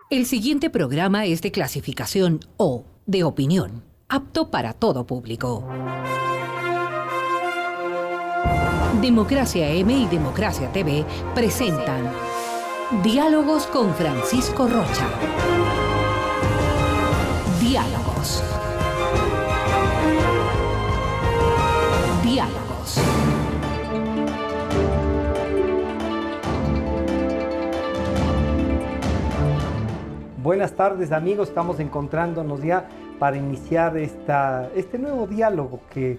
El siguiente programa es de clasificación O, de opinión, apto para todo público. Democracia M y Democracia TV presentan Diálogos con Francisco Rocha. Diálogos. Diálogos. Buenas tardes, amigos, estamos encontrándonos ya para iniciar este nuevo diálogo que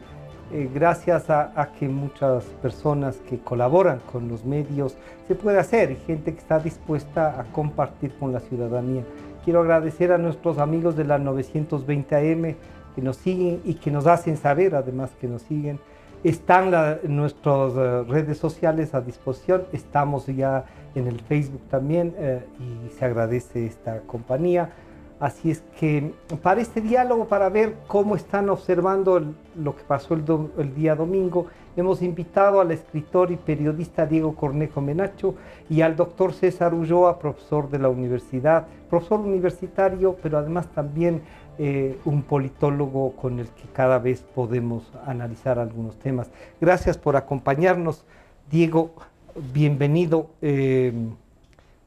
gracias a que muchas personas que colaboran con los medios se puede hacer y gente que está dispuesta a compartir con la ciudadanía. Quiero agradecer a nuestros amigos de la 920 AM que nos siguen y que nos hacen saber además que nos siguen. Están nuestras redes sociales a disposición, estamos ya en el Facebook también y se agradece esta compañía. Así es que para este diálogo, para ver cómo están observando lo que pasó el día domingo, hemos invitado al escritor y periodista Diego Cornejo Menacho y al doctor César Ulloa, profesor de la universidad, profesor universitario, pero además también un politólogo con el que cada vez podemos analizar algunos temas. Gracias por acompañarnos, Diego, bienvenido.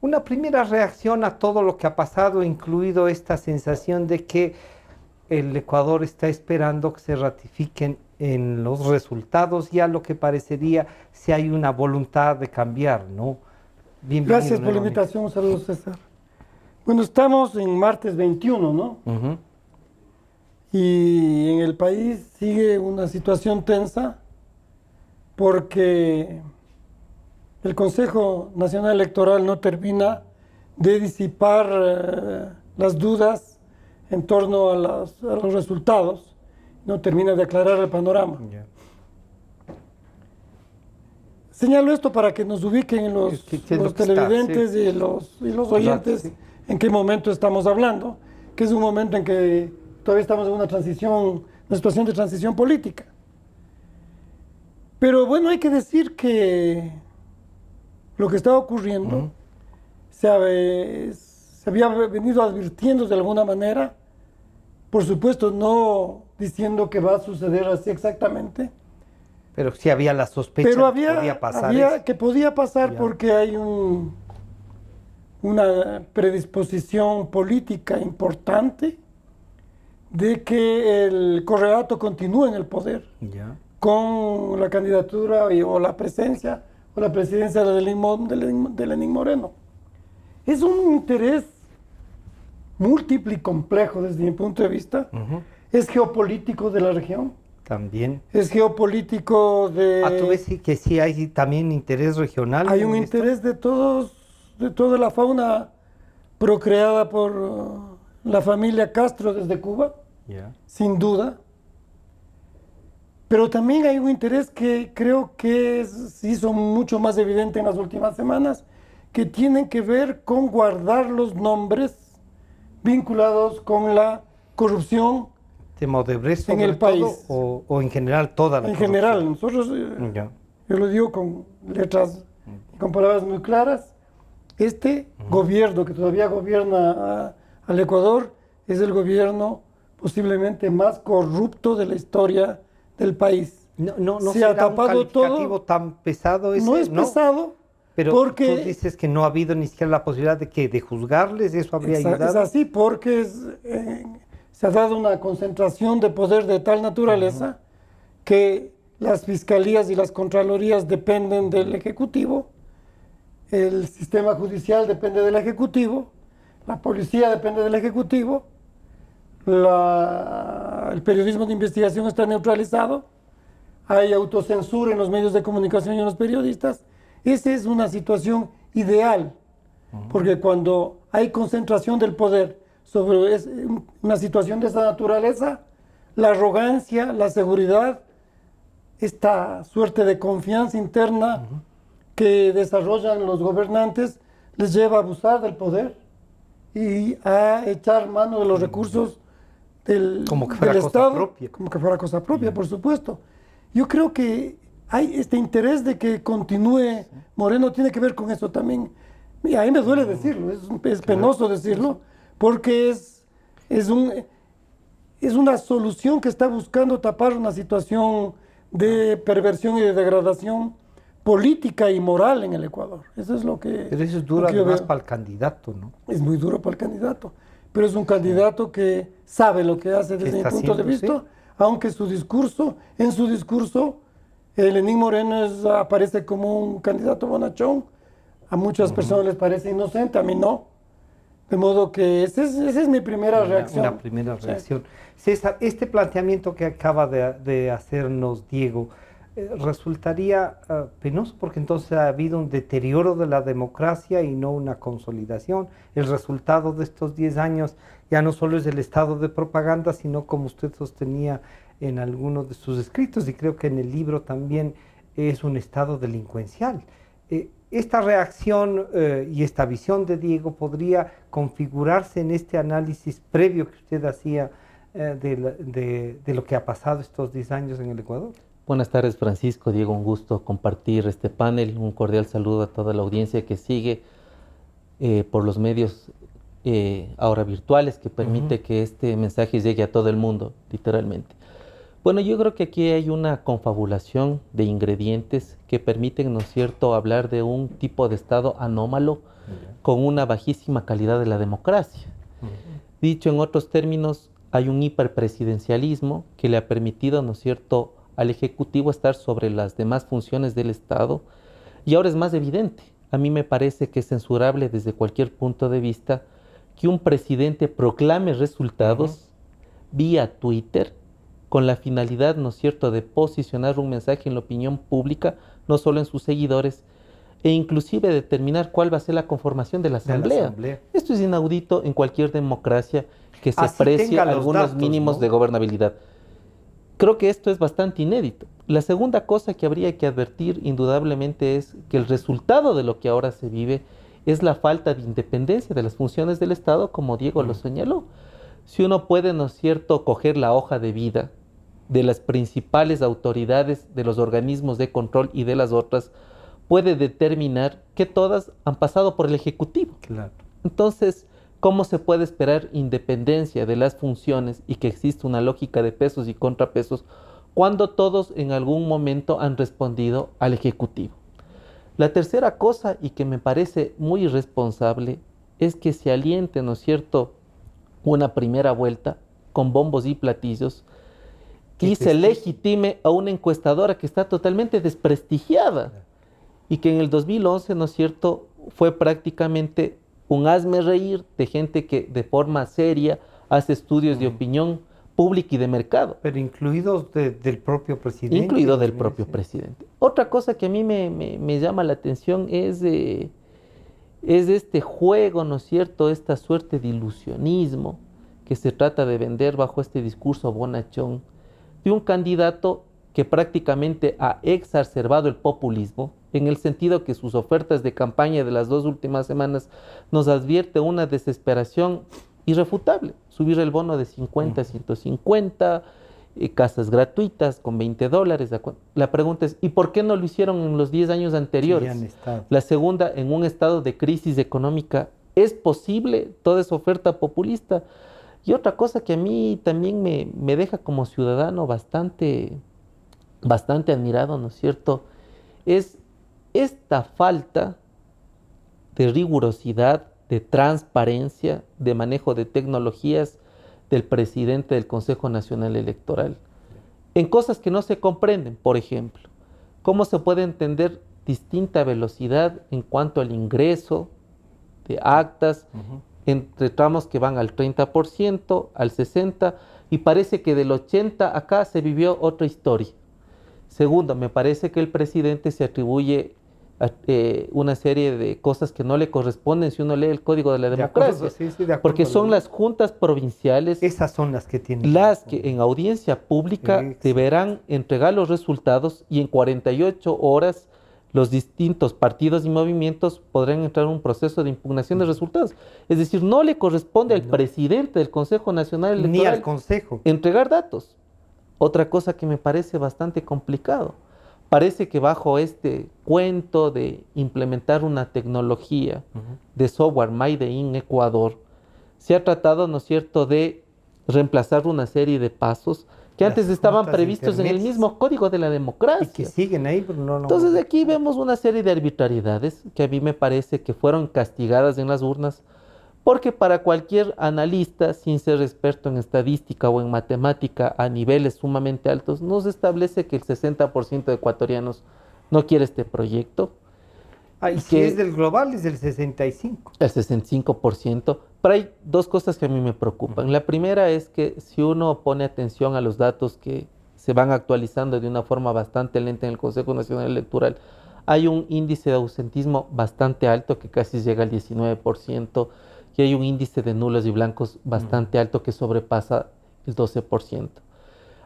Una primera reacción a todo lo que ha pasado, incluido esta sensación de que el Ecuador está esperando que se ratifiquen en los resultados ya lo que parecería si hay una voluntad de cambiar, ¿no? Bienvenido. Gracias por la invitación, un saludo, César. Bueno, estamos en martes 21, ¿no? Y en el país sigue una situación tensa porque el Consejo Nacional Electoral no termina de disipar las dudas en torno a los resultados, no termina de aclarar el panorama. Señalo esto para que nos ubiquen los televidentes y los oyentes en qué momento estamos hablando, que es un momento en que todavía estamos en una situación de transición política. Pero bueno, hay que decir que lo que estaba ocurriendo se había venido advirtiendo de alguna manera, por supuesto no diciendo que va a suceder así exactamente. Pero sí había la sospecha que podía pasar porque hay una predisposición política importante de que el correlato continúe en el poder con la candidatura o la presencia o la presidencia de Lenín Moreno. Es un interés múltiple y complejo desde mi punto de vista. Es geopolítico de la región. También. Es geopolítico de... ¿Tú ves que sí hay también interés regional? Hay un interés de toda la fauna procreada por la familia Castro desde Cuba, sin duda. Pero también hay un interés que creo que se hizo mucho más evidente en las últimas semanas, que tienen que ver con guardar los nombres vinculados con la corrupción tema Odebrecht en el país. O en general toda la corrupción. En general, nosotros, yo lo digo con letras y con palabras muy claras, este gobierno que todavía gobierna al Ecuador es el gobierno posiblemente más corrupto de la historia del país. No se ha tapado un calificativo tan pesado ese, no es pesado, pero porque tú dices que no ha habido ni siquiera la posibilidad de juzgarles, eso habría ayudado. Es así porque se ha dado una concentración de poder de tal naturaleza que las fiscalías y las contralorías dependen del Ejecutivo, el sistema judicial depende del Ejecutivo, la policía depende del Ejecutivo, el periodismo de investigación está neutralizado, hay autocensura en los medios de comunicación y en los periodistas. Esa es una situación ideal, porque cuando hay concentración del poder sobre una situación de esa naturaleza, la arrogancia, la seguridad, esta suerte de confianza interna que desarrollan los gobernantes les lleva a abusar del poder y a echar mano de los recursos del Estado, como que fuera cosa propia, por supuesto. Yo creo que hay este interés de que continúe Moreno, tiene que ver con eso también. Y a mí me duele decirlo, es penoso decirlo, porque es una solución que está buscando tapar una situación de perversión y de degradación política y moral en el Ecuador. Eso es lo que... Pero eso es duro además para el candidato, ¿no? Es muy duro para el candidato, pero es un candidato que sabe lo que hace desde mi punto de vista, aunque en su discurso, Lenín Moreno aparece como un candidato bonachón. A muchas personas les parece inocente, a mí no. De modo que esa es mi primera reacción. Una primera reacción. César, este planteamiento que acaba de hacernos Diego resultaría penoso porque entonces ha habido un deterioro de la democracia y no una consolidación. El resultado de estos 10 años ya no solo es el estado de propaganda, sino como usted sostenía en algunos de sus escritos y creo que en el libro también es un estado delincuencial. Esta reacción y esta visión de Diego podría configurarse en este análisis previo que usted hacía de lo que ha pasado estos 10 años en el Ecuador. Buenas tardes, Francisco. Diego, un gusto compartir este panel. Un cordial saludo a toda la audiencia que sigue por los medios ahora virtuales que permite que este mensaje llegue a todo el mundo, literalmente. Bueno, yo creo que aquí hay una confabulación de ingredientes que permiten, ¿no es cierto?, hablar de un tipo de Estado anómalo con una bajísima calidad de la democracia. Dicho en otros términos, hay un hiperpresidencialismo que le ha permitido, ¿no es cierto?, al Ejecutivo estar sobre las demás funciones del Estado, y ahora es más evidente. A mí me parece que es censurable desde cualquier punto de vista que un presidente proclame resultados vía Twitter con la finalidad, ¿no es cierto?, de posicionar un mensaje en la opinión pública, no solo en sus seguidores, e inclusive determinar cuál va a ser la conformación de la Asamblea. Esto es inaudito en cualquier democracia que se precie algunos datos, mínimos, ¿no?, de gobernabilidad. Creo que esto es bastante inédito. La segunda cosa que habría que advertir indudablemente es que el resultado de lo que ahora se vive es la falta de independencia de las funciones del Estado, como Diego lo señaló. Si uno puede, ¿no es cierto?, coger la hoja de vida de las principales autoridades de los organismos de control y de las otras, puede determinar que todas han pasado por el Ejecutivo. Claro. Entonces, ¿cómo se puede esperar independencia de las funciones y que existe una lógica de pesos y contrapesos cuando todos en algún momento han respondido al Ejecutivo? La tercera cosa, y que me parece muy irresponsable, es que se aliente, ¿no es cierto?, una primera vuelta con bombos y platillos y se legitime a una encuestadora que está totalmente desprestigiada y que en el 2011, ¿no es cierto?, fue prácticamente un hazme reír de gente que de forma seria hace estudios de opinión pública y de mercado. Pero incluidos del propio presidente. Incluido del propio presidente. Otra cosa que a mí me llama la atención es este juego, ¿no es cierto?, esta suerte de ilusionismo que se trata de vender bajo este discurso bonachón de un candidato que prácticamente ha exacerbado el populismo, en el sentido que sus ofertas de campaña de las 2 últimas semanas nos advierte una desesperación irrefutable. Subir el bono de 50 a 150, casas gratuitas con $20. La pregunta es, ¿y por qué no lo hicieron en los 10 años anteriores? La segunda, en un estado de crisis económica, ¿es posible toda esa oferta populista? Y otra cosa que a mí también me deja como ciudadano bastante admirado, ¿no es cierto?, es esta falta de rigurosidad, de transparencia, de manejo de tecnologías del presidente del Consejo Nacional Electoral. En cosas que no se comprenden, por ejemplo, ¿cómo se puede entender distinta velocidad en cuanto al ingreso de actas entre tramos que van al 30%, al 60%, y parece que del 80% acá se vivió otra historia? Segundo, me parece que el presidente se atribuye una serie de cosas que no le corresponden si uno lee el Código de la Democracia. Porque son las juntas provinciales. Esas son las que tienen. Las que en audiencia pública deberán entregar los resultados y en 48 horas los distintos partidos y movimientos podrán entrar en un proceso de impugnación de resultados. Es decir, no le corresponde al presidente del Consejo Nacional Electoral ni al Consejo entregar datos. Otra cosa que me parece bastante complicado. parece que bajo este cuento de implementar una tecnología de software made in Ecuador, se ha tratado, ¿no es cierto?, de reemplazar una serie de pasos que antes estaban previstos en el mismo código de la democracia. Y que siguen ahí, pero no. Entonces aquí vemos una serie de arbitrariedades que a mí me parece que fueron castigadas en las urnas, porque para cualquier analista, sin ser experto en estadística o en matemática a niveles sumamente altos, nos establece que el 60% de ecuatorianos no quiere este proyecto. Y si es del global, es del 65%. El 65%. Pero hay dos cosas que a mí me preocupan. La primera es que si uno pone atención a los datos que se van actualizando de una forma bastante lenta en el Consejo Nacional Electoral, hay un índice de ausentismo bastante alto que casi llega al 19%. Y hay un índice de nulos y blancos bastante alto que sobrepasa el 12%.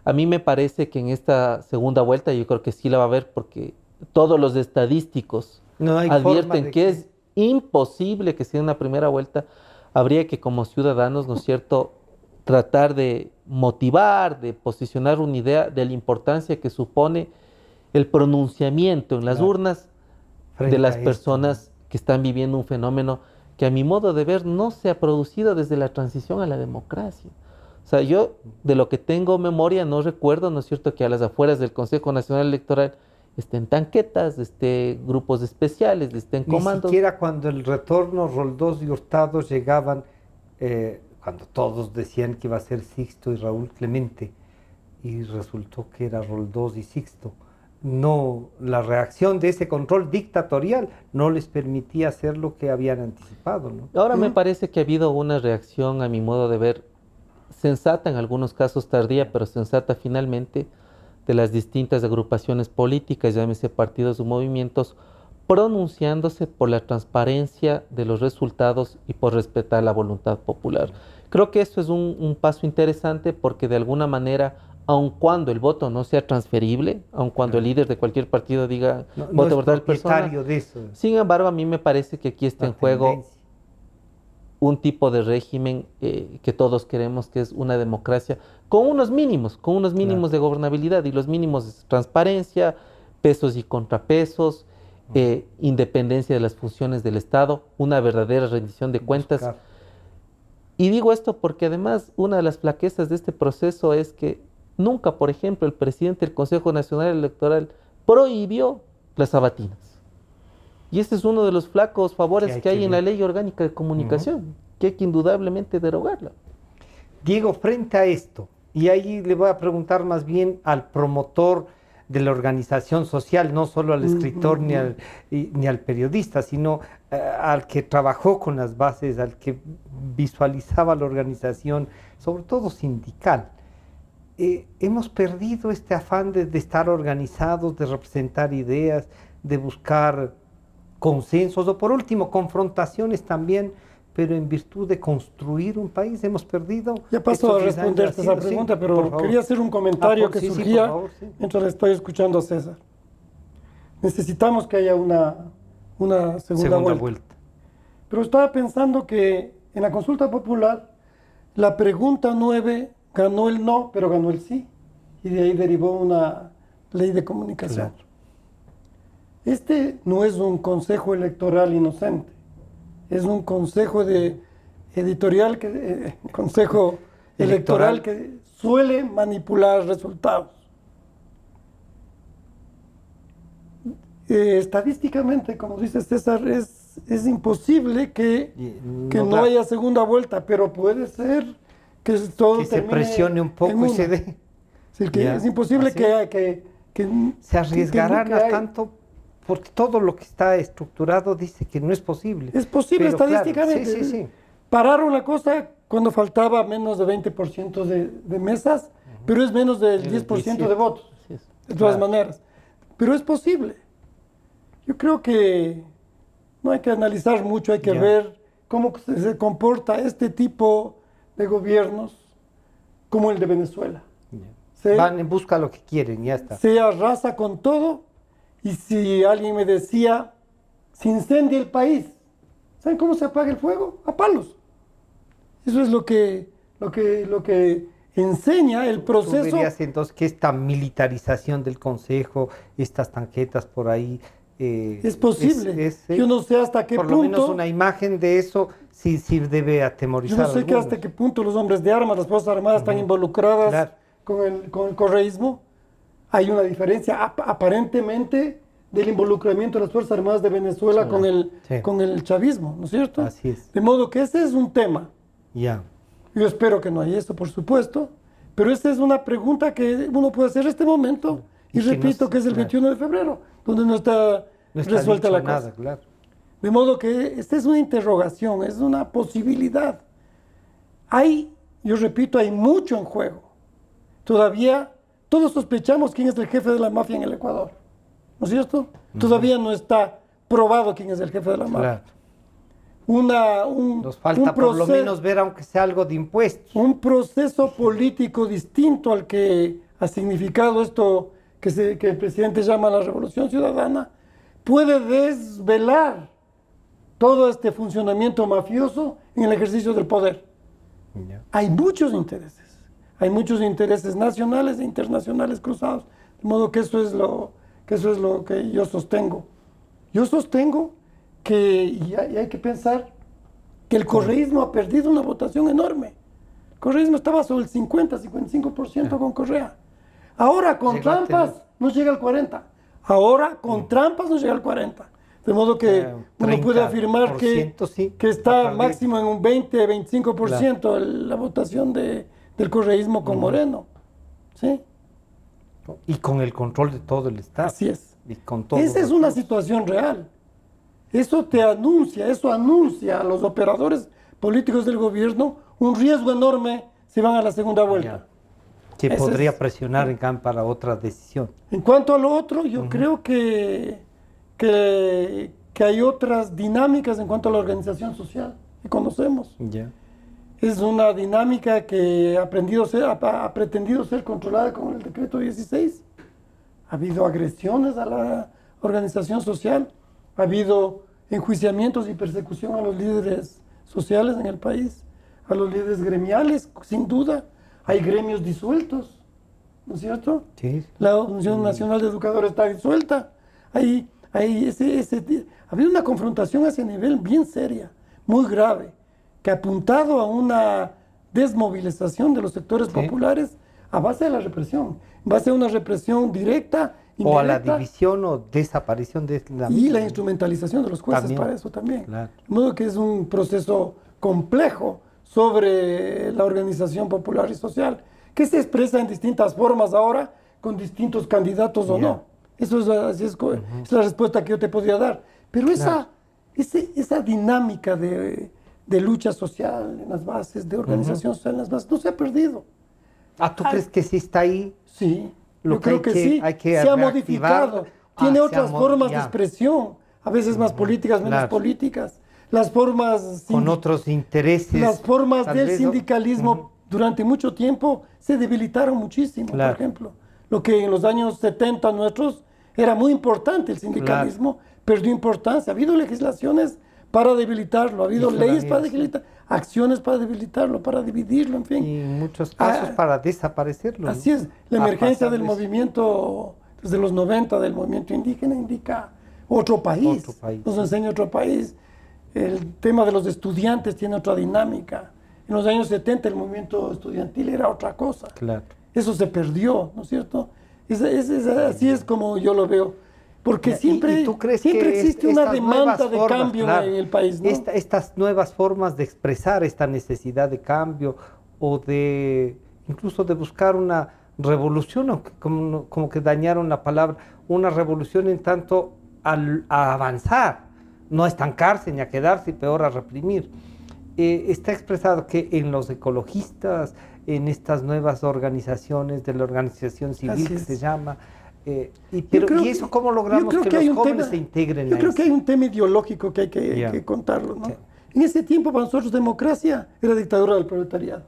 A mí me parece que en esta segunda vuelta yo creo que sí la va a haber, porque todos los estadísticos advierten que es imposible que sea una primera vuelta. Habría que, como ciudadanos, ¿no es cierto?, tratar de motivar, de posicionar una idea de la importancia que supone el pronunciamiento en las urnas de las personas que están viviendo un fenómeno que a mi modo de ver no se ha producido desde la transición a la democracia. O sea, yo de lo que tengo memoria no recuerdo, ¿no es cierto?, que a las afueras del Consejo Nacional Electoral estén tanquetas, estén grupos especiales, estén comandos. Ni siquiera cuando el retorno, Roldós y Hurtado llegaban, cuando todos decían que iba a ser Sixto y Raúl Clemente, y resultó que era Roldós y Sixto. No, la reacción de ese control dictatorial no les permitía hacer lo que habían anticipado, ¿no? Ahora me parece que ha habido una reacción, a mi modo de ver, sensata, en algunos casos tardía, pero sensata finalmente, de las distintas agrupaciones políticas, llámese partidos o movimientos, pronunciándose por la transparencia de los resultados y por respetar la voluntad popular. Creo que esto es un paso interesante, porque de alguna manera, aun cuando el voto no sea transferible, aun cuando el líder de cualquier partido diga voto por tal persona, de eso. Sin embargo, a mí me parece que aquí está en juego un tipo de régimen que todos queremos, que es una democracia con unos mínimos de gobernabilidad, y los mínimos es transparencia, pesos y contrapesos, independencia de las funciones del Estado, una verdadera rendición de cuentas. Y digo esto porque además una de las flaquezas de este proceso es que nunca, por ejemplo, el presidente del Consejo Nacional Electoral prohibió las sabatinas. Y este es uno de los flacos favores que hay en la Ley Orgánica de Comunicación, que hay que indudablemente derogarla. Diego, frente a esto, y ahí le voy a preguntar más bien al promotor de la organización social, no solo al escritor ni al periodista, sino al que trabajó con las bases, al que visualizaba la organización, sobre todo sindical. Hemos perdido este afán de estar organizados, de representar ideas, de buscar consensos, o por último, confrontaciones también, pero en virtud de construir un país. Hemos perdido. Ya paso a responderte esa pregunta, pero quería hacer un comentario que surgía mientras le estoy escuchando a César. Necesitamos que haya una segunda vuelta. Pero estaba pensando que en la consulta popular, la pregunta 9 ganó el no, pero ganó el sí. Y de ahí derivó una ley de comunicación. Claro. Este no es un consejo electoral inocente. Es un consejo electoral que suele manipular resultados. Estadísticamente, como dice César, es imposible que no haya segunda vuelta, pero puede ser que todo que se presione un poco y se dé. Es decir, que es imposible que se arriesgarán a tanto, porque todo lo que está estructurado dice que no es posible. Es posible estadísticamente. Claro, sí. Pararon la cosa cuando faltaba menos de 20% de mesas, pero es menos del 10% de votos, de todas maneras. Pero es posible. Yo creo que no hay que analizar mucho, hay que ver cómo se comporta este tipo de gobiernos como el de Venezuela. Van en busca de lo que quieren, ya está. Se arrasa con todo, y si alguien me decía, se incendia el país, ¿saben cómo se apaga el fuego? A palos. Eso es lo que enseña el ¿Tú proceso. verías entonces que esta militarización del Consejo, estas tanquetas por ahí... Es posible. Yo no sé hasta qué por punto... Por lo menos una imagen de eso sí debe atemorizar. Yo no sé hasta qué punto los hombres de armas, las Fuerzas Armadas están involucradas con el correísmo. Hay una diferencia aparentemente del involucramiento de las Fuerzas Armadas de Venezuela con el chavismo, ¿no es cierto? Así es. De modo que ese es un tema. Ya. Yo espero que no haya eso, por supuesto, pero esta es una pregunta que uno puede hacer en este momento, y repito que es el 21 de febrero, donde no está resuelta la cosa. Claro. De modo que esta es una interrogación, es una posibilidad. Yo repito, hay mucho en juego. Todavía todos sospechamos quién es el jefe de la mafia en el Ecuador, ¿no es cierto? Todavía no está probado quién es el jefe de la mafia. Nos falta por lo menos ver, aunque sea algo de impuestos. Un proceso político distinto al que ha significado esto que el presidente llama la revolución ciudadana, puede desvelar todo este funcionamiento mafioso en el ejercicio del poder. Hay muchos intereses nacionales e internacionales cruzados, de modo que eso es lo que yo sostengo. Yo sostengo y hay que pensar que el correísmo ha perdido una votación enorme. El correísmo estaba sobre el 50-55% con Correa. Ahora con trampas no llega al 40%. Ahora con trampas no llega al 40%. De modo que uno puede afirmar que está máximo en un 20-25% la votación del correísmo con Moreno. ¿Sí? Y con el control de todo el Estado. Así es. Y con todo Esa es una situación real. Eso anuncia a los operadores políticos del gobierno un riesgo enorme si van a la segunda vuelta. Que podría presionar en cambio para otra decisión. En cuanto a lo otro, yo creo que hay otras dinámicas en cuanto a la organización social que conocemos. Es una dinámica que ha pretendido ser controlada con el decreto 16. Ha habido agresiones a la organización social, ha habido enjuiciamientos y persecución a los líderes sociales en el país, a los líderes gremiales, sin duda. Hay gremios disueltos, ¿no es cierto? Sí. La Unión Nacional de Educadores está disuelta. Ha habido una confrontación a ese nivel bien seria, muy grave, que ha apuntado a una desmovilización de los sectores populares a base de la represión, en base a una represión directa, indirecta, o a la división o desaparición de la y la instrumentalización de los jueces para eso también. Claro. De modo que es un proceso complejo sobre la organización popular y social, que se expresa en distintas formas ahora, con distintos candidatos o no. Eso es la respuesta que yo te podría dar. Pero esa dinámica de lucha social en las bases, de organización social en las bases, no se ha perdido. ¿Tú crees que sí está ahí? Sí, yo creo que sí. Se ha modificado. Tiene otras formas de expresión, a veces más políticas, menos políticas. Las formas... Con otros intereses. Las formas del sindicalismo durante mucho tiempo se debilitaron muchísimo, por ejemplo. Lo que en los años 70 nuestros era muy importante el sindicalismo, perdió importancia. Ha habido legislaciones para debilitarlo, ha habido leyes para debilitarlo, acciones para debilitarlo, para dividirlo, en fin. Y en muchos casos para desaparecerlo. Así es. La emergencia del movimiento, desde los 90, del movimiento indígena, indica otro país. Nos enseña otro país. El tema de los estudiantes tiene otra dinámica. En los años 70 el movimiento estudiantil era otra cosa. Claro. Eso se perdió, ¿no es cierto? Así es como yo lo veo. Porque siempre existe una demanda de cambio en el país, ¿no? Estas nuevas formas de expresar esta necesidad de cambio o incluso de buscar una revolución, como que dañaron la palabra, una revolución en tanto a avanzar, no a estancarse ni a quedarse y peor a reprimir. Está expresado que en los ecologistas, en estas nuevas organizaciones de la organización civil que se llama, ¿y eso cómo logramos que los jóvenes se integren? Yo creo que hay un tema ideológico que hay que contarlo, ¿no? En ese tiempo para nosotros democracia era dictadura del proletariado.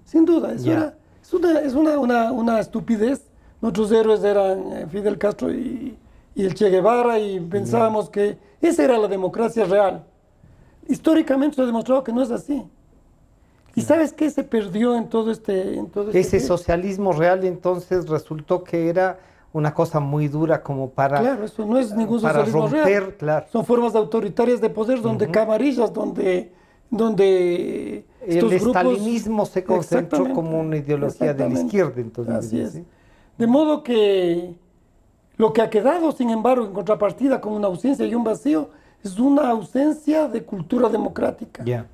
Sin duda, es una estupidez. Nuestros héroes eran Fidel Castro y el Che Guevara, y pensábamos que esa era la democracia real. Históricamente se ha demostrado que no es así. ¿Y sabes qué se perdió en todo este Ese socialismo real entonces resultó que era una cosa muy dura como para... Claro, eso no es ningún para socialismo romper, real. claro. Son formas autoritarias de poder donde camarillas, donde El estos grupos... estalinismo se concentró Exactamente, como una ideología de la exactamente. izquierda, entonces. Así es. ¿sí? De modo que lo que ha quedado, sin embargo, en contrapartida con una ausencia y un vacío, es una ausencia de cultura democrática. Ya.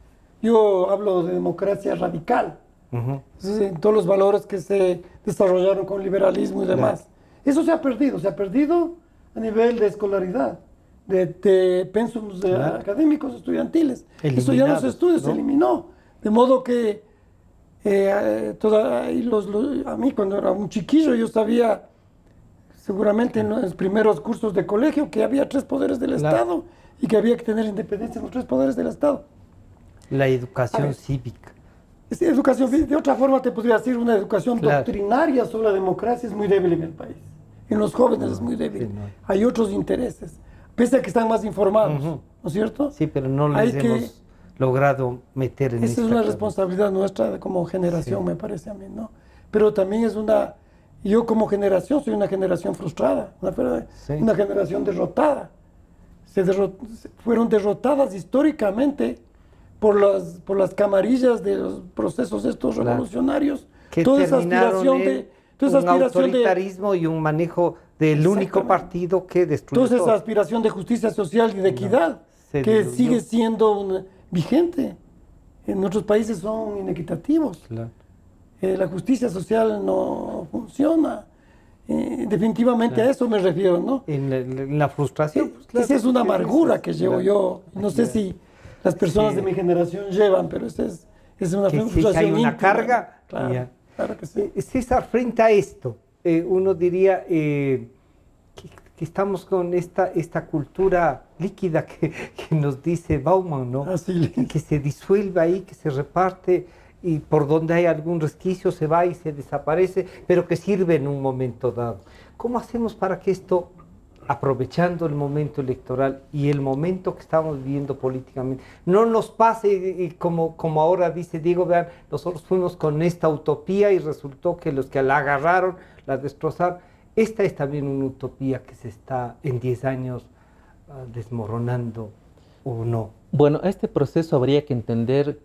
Yo hablo de democracia radical, Ujú. en todos los valores que se desarrollaron con liberalismo y demás. Eso se ha perdido a nivel de escolaridad, de pensums académicos estudiantiles. Eso ya no se estudia, se eliminó. De modo que a mí cuando era un chiquillo yo sabía, seguramente en los primeros cursos de colegio, que había 3 poderes del Estado y que había que tener independencia en los 3 poderes del Estado. La educación cívica. Educación, de otra forma te podría decir, una educación doctrinaria sobre la democracia es muy débil en el país. En los jóvenes es muy débil. Sí, no. Hay otros intereses, pese a que están más informados, ¿no es cierto? Sí, pero no les hemos logrado meter en esa es una responsabilidad nuestra como generación, me parece a mí, ¿no? Pero también es yo como generación soy una generación frustrada, una generación derrotada. Fueron derrotadas históricamente por las camarillas de los procesos estos revolucionarios. Que toda esa terminaron aspiración un autoritarismo y un manejo del único partido que destruyó toda esa todo. aspiración de justicia social y de equidad que sigue siendo vigente. En otros países son inequitativos. Claro. La justicia social no funciona. Definitivamente a eso me refiero, ¿no? En la frustración. Pues, esa es una amargura que llevo yo. No sé si las personas de mi generación llevan, pero esa es una frustración hay una íntima. carga. Claro que sí. César, frente a esto, uno diría que estamos con esta cultura líquida que nos dice Bauman, ¿no? Que se disuelve ahí, que se reparte y por donde hay algún resquicio se va y se desaparece, pero que sirve en un momento dado. ¿Cómo hacemos para que esto, aprovechando el momento electoral y el momento que estamos viviendo políticamente, no nos pase como ahora dice Diego, vean, nosotros fuimos con esta utopía y resultó que los que la agarraron, la destrozaron? Esta es también una utopía que se está en 10 años desmoronando, ¿o no? Bueno, este proceso habría que entender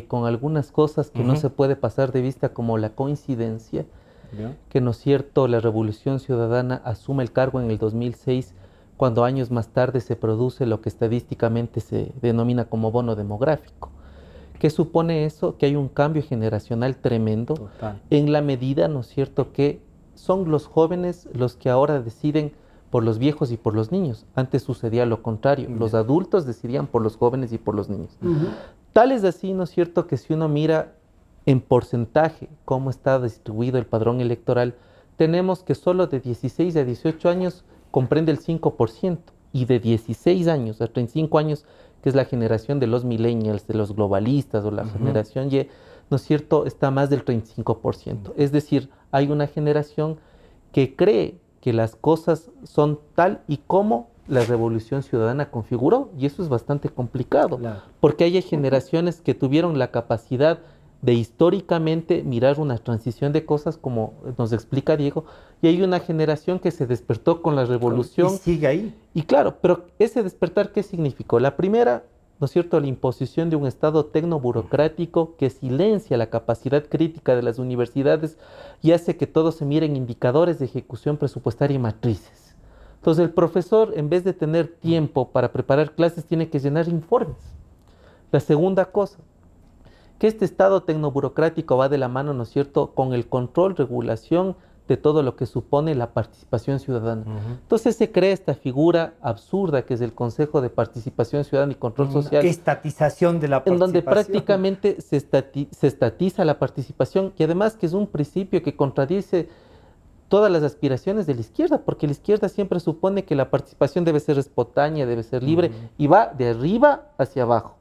con algunas cosas que no se puede pasar de vista, como la coincidencia, que no es cierto, la Revolución Ciudadana asume el cargo en el 2006, cuando años más tarde se produce lo que estadísticamente se denomina como bono demográfico. ¿Qué supone eso? Que hay un cambio generacional tremendo, en la medida, ¿no es cierto?, que son los jóvenes los que ahora deciden por los viejos y por los niños. Antes sucedía lo contrario, los adultos decidían por los jóvenes y por los niños. Tal es así, ¿no es cierto?, que si uno mira en porcentaje cómo está distribuido el padrón electoral, tenemos que solo de 16 a 18 años comprende el 5%, y de 16 años a 35 años, que es la generación de los millennials, de los globalistas o la generación Y, ¿no es cierto?, está más del 35%. Es decir, hay una generación que cree que las cosas son tal y como la Revolución Ciudadana configuró, y eso es bastante complicado, porque hay generaciones que tuvieron la capacidad de históricamente mirar una transición de cosas, como nos explica Diego, y hay una generación que se despertó con la revolución. Y sigue ahí. Y claro, pero ese despertar, ¿qué significó? La primera, ¿no es cierto?, la imposición de un Estado tecnoburocrático que silencia la capacidad crítica de las universidades y hace que todos se miren indicadores de ejecución presupuestaria y matrices. Entonces el profesor, en vez de tener tiempo para preparar clases, tiene que llenar informes. La segunda cosa, que este Estado tecnoburocrático va de la mano, ¿no es cierto?, con el control, regulación de todo lo que supone la participación ciudadana. Entonces se crea esta figura absurda que es el Consejo de Participación Ciudadana y Control Social. Estatización de la participación. En donde prácticamente se estatiza la participación, y además que es un principio que contradice todas las aspiraciones de la izquierda, porque la izquierda siempre supone que la participación debe ser espontánea, debe ser libre, y va de arriba hacia abajo.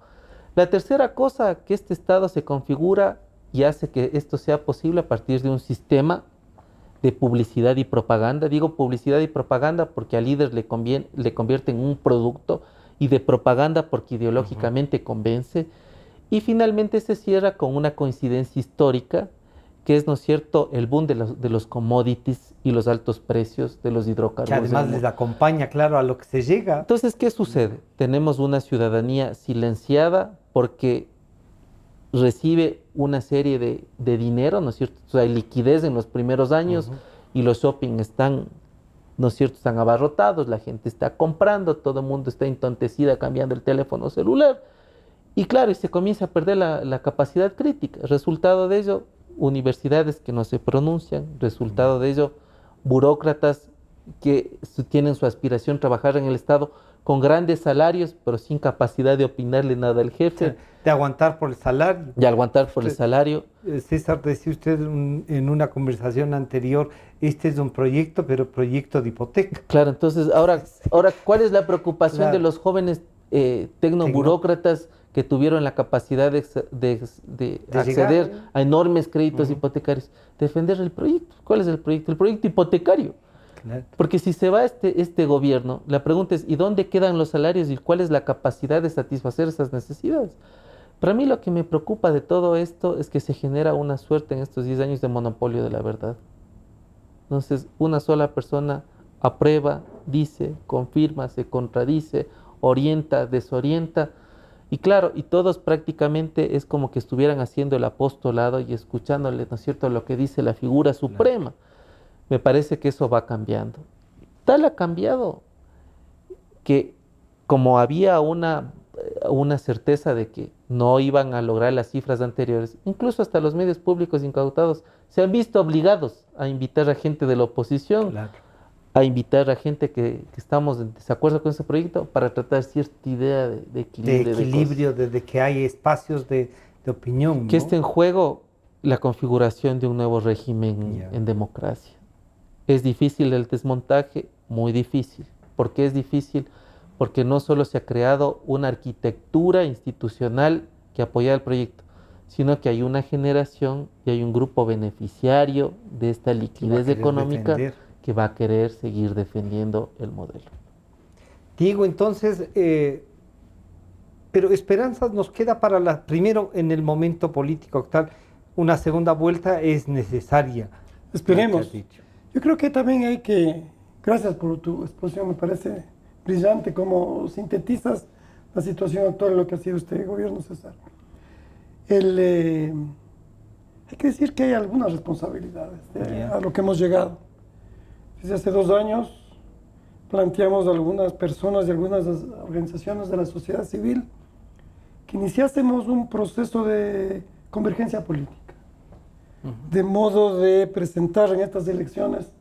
La tercera cosa, que este Estado se configura y hace que esto sea posible a partir de un sistema de publicidad y propaganda. Digo publicidad y propaganda porque al líder le convierte en un producto, y de propaganda porque ideológicamente convence. Y finalmente se cierra con una coincidencia histórica, que es, ¿no es cierto?, el boom de los commodities y los altos precios de los Que hidrocarburos. además les acompaña, claro, a lo que se llega. Entonces, ¿qué sucede? Tenemos una ciudadanía silenciada porque recibe una serie de dinero, ¿no es cierto? O sea, hay liquidez en los primeros años y los shopping están, ¿no es cierto?, están abarrotados, la gente está comprando, todo el mundo está entontecida cambiando el teléfono celular. Y claro, y se comienza a perder la capacidad crítica. Resultado de ello, universidades que no se pronuncian, resultado de ello, burócratas que tienen su aspiración trabajar en el Estado con grandes salarios, pero sin capacidad de opinarle nada al jefe. De aguantar por el salario. De aguantar por el salario. César, decía usted en una conversación anterior, este es un proyecto, pero proyecto de hipoteca. Claro, entonces, ahora ¿cuál es la preocupación de los jóvenes tecnoburócratas que tuvieron la capacidad de acceder a enormes créditos hipotecarios? Defender el proyecto. ¿Cuál es el proyecto? El proyecto hipotecario. Claro. Porque si se va este gobierno, la pregunta es, ¿y dónde quedan los salarios y cuál es la capacidad de satisfacer esas necesidades? Para mí lo que me preocupa de todo esto es que se genera una suerte en estos 10 años de monopolio de la verdad. Entonces, una sola persona aprueba, dice, confirma, se contradice, orienta, desorienta. Y claro, y todos prácticamente es como que estuvieran haciendo el apostolado y escuchándole, ¿no es cierto?, lo que dice la figura suprema. Claro. Me parece que eso va cambiando. Tal ha cambiado que como había una certeza de que no iban a lograr las cifras anteriores, incluso hasta los medios públicos incautados se han visto obligados a invitar a gente de la oposición, claro, a invitar a gente que estamos en desacuerdo con ese proyecto para tratar cierta idea de equilibrio. De equilibrio, de que hay espacios de opinión. Que ¿no? esté en juego la configuración de un nuevo régimen en democracia. ¿Es difícil el desmontaje? Muy difícil. ¿Por qué es difícil? Porque no solo se ha creado una arquitectura institucional que apoya el proyecto, sino que hay una generación y hay un grupo beneficiario de esta liquidez económica que va a querer seguir defendiendo el modelo. Diego, entonces, pero esperanzas nos queda para primero en el momento político actual, una segunda vuelta es necesaria. Esperemos. Yo creo que también hay que, gracias por tu exposición, me parece brillante cómo sintetizas la situación actual de lo que ha sido este gobierno, César. Hay que decir que hay algunas responsabilidades a lo que hemos llegado. Desde hace 2 años planteamos a algunas personas y algunas organizaciones de la sociedad civil que iniciásemos un proceso de convergencia política, de modo de presentar en estas elecciones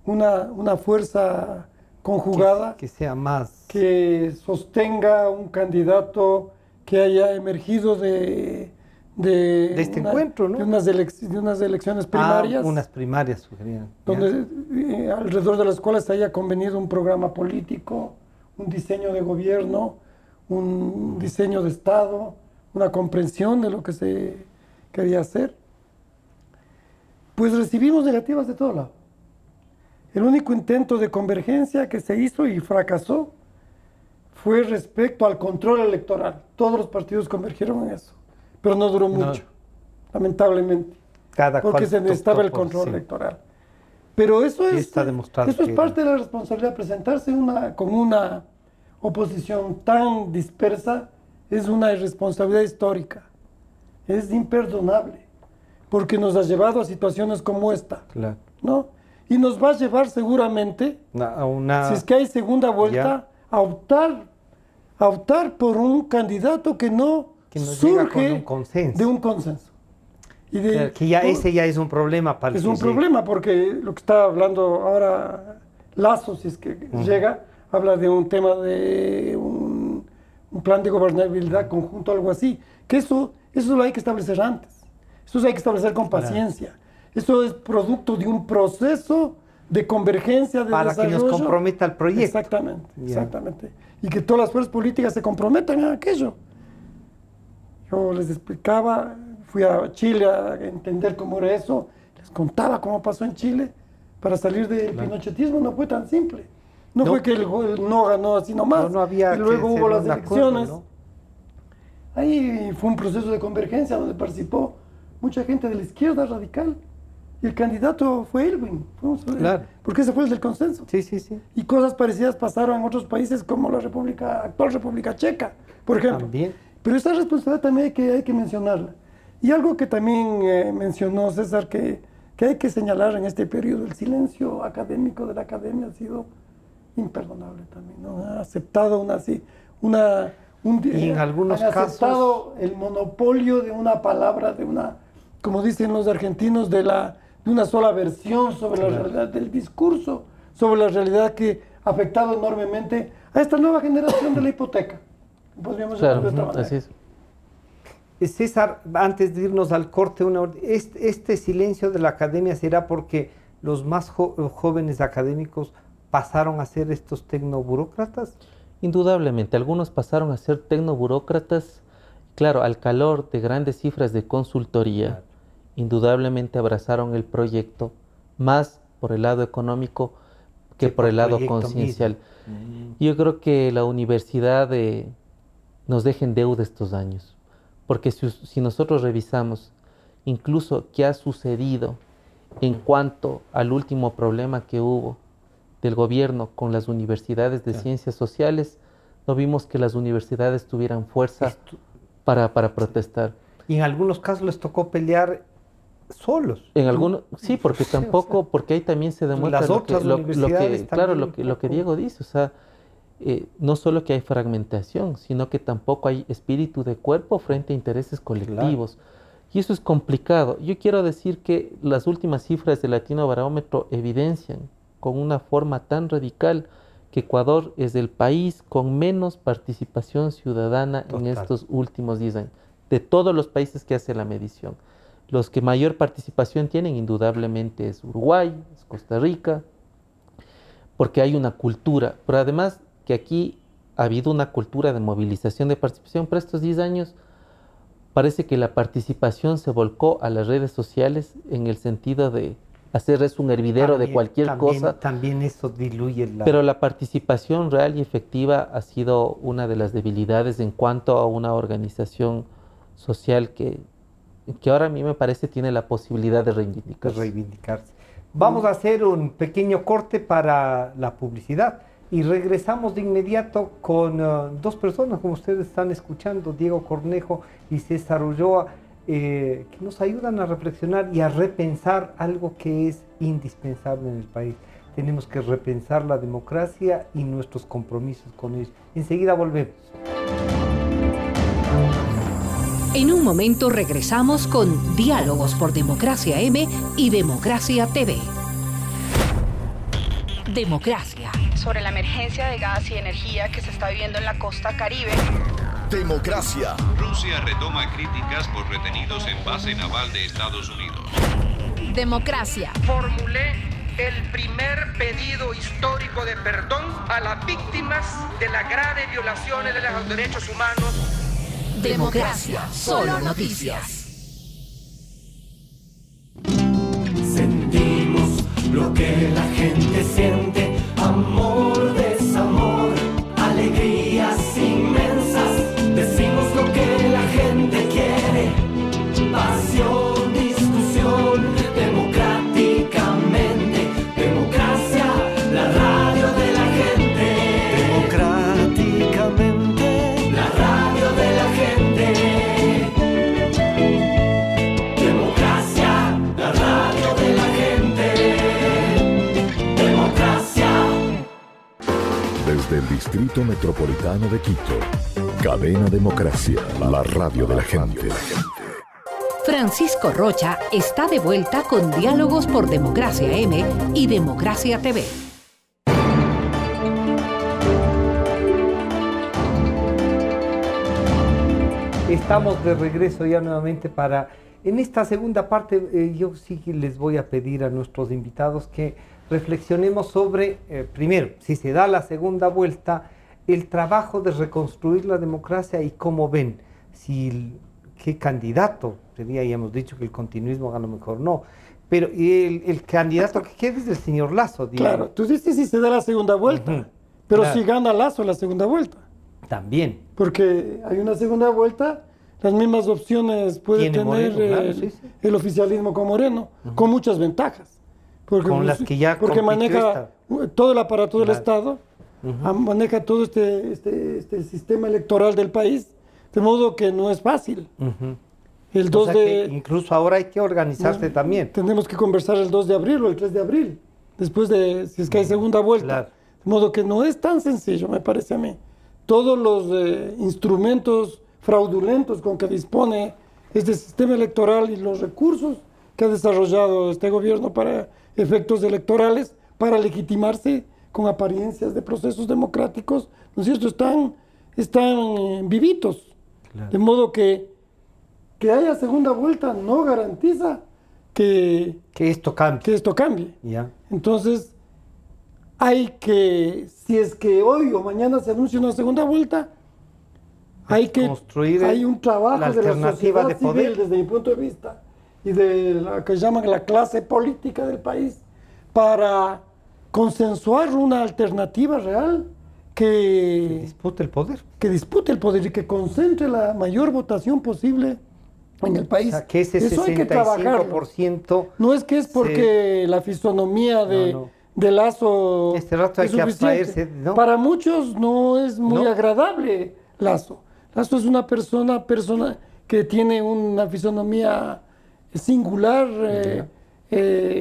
una fuerza conjugada que sea más, que sostenga un candidato que haya emergido de este encuentro, ¿no? de unas elecciones primarias, unas primarias sugerían, donde alrededor de las cuales se haya convenido un programa político, un diseño de gobierno, un diseño de Estado, una comprensión de lo que se quería hacer. Pues recibimos negativas de todo lado. El único intento de convergencia que se hizo y fracasó fue respecto al control electoral. Todos los partidos convergieron en eso, pero no duró mucho, lamentablemente, porque se necesitaba el control electoral. Pero eso es parte de la responsabilidad. Presentarse con una oposición tan dispersa es una irresponsabilidad histórica, es imperdonable, porque nos ha llevado a situaciones como esta, claro, ¿no? Y nos va a llevar seguramente, si es que hay segunda vuelta, a optar por un candidato que no surge de un consenso. Y ese ya es un problema para es un problema porque lo que está hablando ahora Lasso, si es que llega, habla de un tema de un plan de gobernabilidad conjunto, algo así, que eso lo hay que establecer antes, eso hay que establecer con paciencia. Eso es producto de un proceso de convergencia, de desarrollo. Para que nos comprometa el proyecto. Exactamente, exactamente. Y que todas las fuerzas políticas se comprometan a aquello. Yo les explicaba, fui a Chile a entender cómo era eso, les contaba cómo pasó en Chile. Para salir del pinochetismo no fue tan simple. No fue que el no ganó así nomás. No había y luego hubo las elecciones. Acuerdo, ¿no? Ahí fue un proceso de convergencia donde participó mucha gente de la izquierda radical. Y el candidato fue Elwin, Claro. porque ese fue el del consenso. Sí, sí, sí. Y cosas parecidas pasaron en otros países como la actual República Checa, por ejemplo. También. Pero esta responsabilidad también hay que mencionarla. Y algo que también mencionó César, que hay que señalar en este periodo, el silencio académico de la academia ha sido imperdonable también, ¿no? Ha aceptado Y en algunos han casos aceptado el monopolio de una palabra, como dicen los argentinos, de una sola versión sobre la realidad del discurso, sobre la realidad que ha afectado enormemente a esta nueva generación de la hipoteca. Podríamos llamarlo de esta manera. Así es. César, antes de irnos al corte, este silencio de la academia será porque los más jóvenes académicos pasaron a ser estos tecnoburócratas. Indudablemente, algunos pasaron a ser tecnoburócratas, claro, al calor de grandes cifras de consultoría. Claro. Indudablemente abrazaron el proyecto más por el lado económico que por el lado conciencial. Yo creo que la universidad nos deja en deuda estos años, porque si nosotros revisamos incluso qué ha sucedido en cuanto al último problema que hubo del gobierno con las universidades de ciencias sociales, no vimos que las universidades tuvieran fuerza para protestar. Y en algunos casos les tocó pelear solos. En algunos, sí, porque tampoco, porque ahí también se demuestra lo que Diego dice, o sea, no solo que hay fragmentación, sino que tampoco hay espíritu de cuerpo frente a intereses colectivos. Claro. Y eso es complicado. Yo quiero decir que las últimas cifras del Latino Barómetro evidencian con una forma tan radical que Ecuador es el país con menos participación ciudadana en estos últimos 10 años, de todos los países que hace la medición. Los que mayor participación tienen indudablemente es Uruguay, es Costa Rica, porque hay una cultura, pero además que aquí ha habido una cultura de movilización de participación, pero estos 10 años parece que la participación se volcó a las redes sociales en el sentido de hacerles un hervidero de cualquier cosa. También eso diluye Pero la participación real y efectiva ha sido una de las debilidades en cuanto a una organización social que ahora a mí me parece tiene la posibilidad de reivindicarse. Vamos a hacer un pequeño corte para la publicidad y regresamos de inmediato con dos personas, como ustedes están escuchando, Diego Cornejo y César Ulloa, que nos ayudan a reflexionar y a repensar algo que es indispensable en el país. Tenemos que repensar la democracia y nuestros compromisos con ellos. Enseguida volvemos. En un momento regresamos con Diálogos por Democracia M y Democracia TV. Democracia. Sobre la emergencia de gas y energía que se está viviendo en la costa Caribe. Democracia. Rusia retoma críticas por retenidos en base naval de Estados Unidos. Democracia. Formulé el primer pedido histórico de perdón a las víctimas de las graves violaciones de los derechos humanos. Democracia, solo noticias. Sentimos lo que la gente siente, amor, desamor, alegrías inmensas. Decimos lo que la gente quiere, pasión, discusión, democráticamente. Democracia, la radio de la gente. Democráticamente, la radio de la gente. Democracia, la radio de la gente. Democracia. Desde el Distrito Metropolitano de Quito, Cadena Democracia, la radio de la gente. Francisco Rocha está de vuelta con Diálogos por Democracia M y Democracia TV. Estamos de regreso ya nuevamente en esta segunda parte, yo sí que les voy a pedir a nuestros invitados que reflexionemos sobre, primero, si se da la segunda vuelta, el trabajo de reconstruir la democracia y cómo ven, qué candidato sería, ya hemos dicho que el continuismo a lo mejor no, pero el candidato que quede es el señor Lasso. Claro, tú dices si se da la segunda vuelta, pero claro, si gana Lasso la segunda vuelta. También. Porque hay una segunda vuelta, las mismas opciones puede tener Moreno, claro, el oficialismo con Moreno, con muchas ventajas. Porque, con las que ya porque maneja todo el aparato del Estado, maneja todo este sistema electoral del país, de modo que no es fácil. El 2 de... incluso ahora hay que organizarse también. Tenemos que conversar el 2 de abril o el 3 de abril, después de, si es que hay segunda vuelta. Claro. De modo que no es tan sencillo, me parece a mí. Todos los instrumentos fraudulentos con que dispone este sistema electoral y los recursos que ha desarrollado este gobierno para efectos electorales, para legitimarse con apariencias de procesos democráticos, ¿no es cierto? Están vivitos. Claro. De modo que haya segunda vuelta no garantiza que esto cambie. Yeah. Entonces, si es que hoy o mañana se anuncia una segunda vuelta, hay un trabajo de la sociedad civil, desde mi punto de vista, y de la que llaman la clase política del país, para consensuar una alternativa real que dispute el poder. Que dispute el poder y que concentre la mayor votación posible en el país. O sea, que ese 65% no es que es porque la fisonomía de Lazo este rato hay es que suficiente. abstraerse, ¿no? Para muchos no es muy agradable Lazo. Lazo es una persona que tiene una fisonomía singular,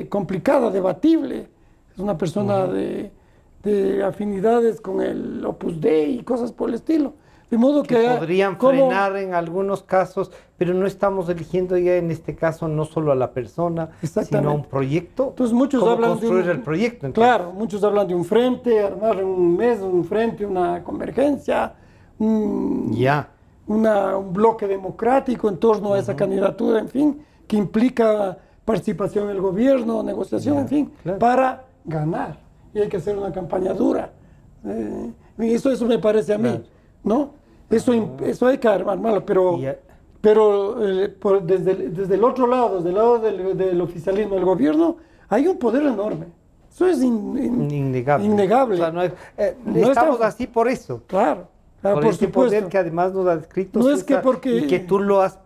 complicada, debatible. Es una persona de afinidades con el Opus Dei y cosas por el estilo. De modo que podrían frenar en algunos casos, pero no estamos eligiendo ya en este caso no solo a la persona, sino a un proyecto. Entonces muchos hablan construir el proyecto. Entonces. Claro, muchos hablan de un frente, armar en un mes un frente, una convergencia, un bloque democrático en torno a esa candidatura, en fin, que implica participación en el gobierno, negociación, en fin, para ganar. Y hay que hacer una campaña dura. Eso me parece a mí, ¿no? Eso hay que armarlo, pero desde el otro lado, desde el lado del oficialismo, del gobierno, hay un poder enorme. Eso es innegable. O sea, estamos así por eso. Claro. Por este poder que además nos ha descrito y que tú lo has